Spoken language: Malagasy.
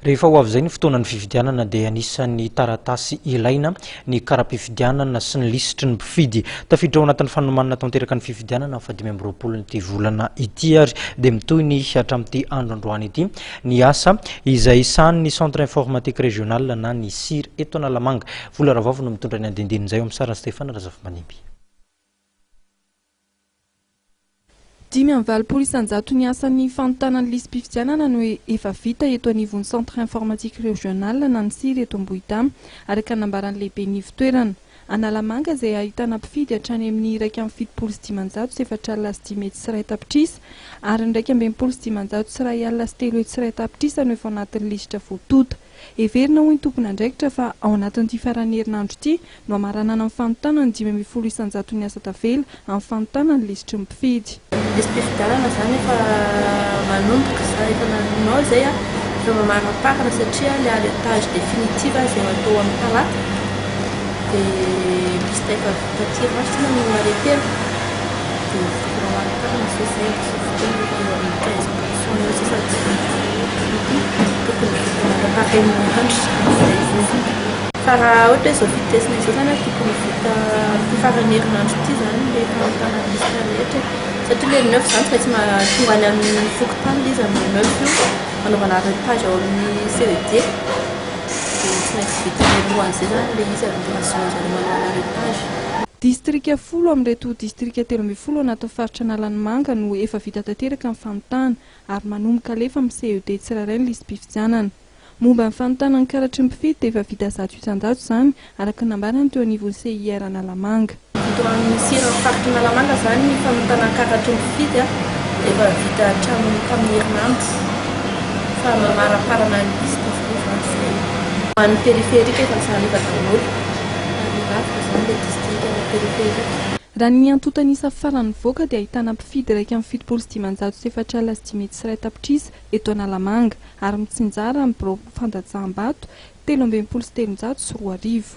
Rehefa ho avy izay ny fotoanan'ny fifidianana dia anisan'ny taratasy ilaina ny kara-pifidianana sy ny lisitry ny mpifidy. Tafiditra ao anatin'ny fanomanana tanteraka ny fifidianana fa 5 ny volana ity ary dia mitoy ny hatramin'ity andro androany ity ny asa izay sahan'ny centre informatique régional na ny SIR eto Analamanga. Vola Ravavo no mitondra ny andindinin'izay amin'ny sarany Stéphane Razavamanimby. 5 isanjato ny asan'ny fanontana ny listim-pifidianana no efa vita eto anivon'ny centre informatique régional na ny SIR eto Ambohità araka nambaran'ny lehibe ny fitoerana. Analamanga izay ahitana mpifidy hatrany amin'ny 1,7 sy 4,5 sy 1 tapitrisa ary 1,7 sy 1,3 sy 1 tapitrisa no efa anatin'ny lisitra voatota. Heverina hoy ny tompon'andraikitra fa ao anatin'ity faran'ny herinandro ity no amaranana amin'ny fanontana ny 5 isanjato ny asa tavela amin'ny fanontana ny lisitry ny mpifidy. Listim-pifidianana zany efa manomboka za efa naninao zay efa mamaraparana satria le alétage définitive zay atao amin'ny talata dia lista efa vitaty rasina no aretelo dia mamaraparana zay zay fotoana eo amin'ny 15% eo sasady tokony mamaraparana handro fa raha ohatra hoe zao vitesina izao zany tokony vita farany herinandro ity zany le fanontana ny lista rehetra satria le 9 zany tsy maintsy tonga any amin'ny fokotany izy amin'ny 9 io manaovana arétage ao amin'ny CED dia tsy maintsy vita mialohan'izay zany le izy administration zany manao arétage. Distrika 10 amin'ireto distrika 13 anaty faritra Analamanga no efa vita tanteraka amin'ny fanontana ary manomboka alefa amin'ny CED tsirairay ny listim-pifidianana. Momba ny fanontana ny karatry ny mpifidy dia efa vita 100 isanjato izany araka nambarany teo anivon'ny CIR Analamanga. Eto amin'ny SIR faritra Analamanga zany ny fanontana karatry ny mpifidy efa vita hatramin'ny herinandro fa mamaraparana ny lista zany any périphérique efa zany efa tanolo ary rafika zany le district périphérique. Raha ny antotanisa farany voaka dia ahitana mpifidy 1,7 sy 4,5 sy 1 tapitrisa eto Analamanga ary mitsinjara amin'ny fandajaam-bato 13 sy 3 arivo.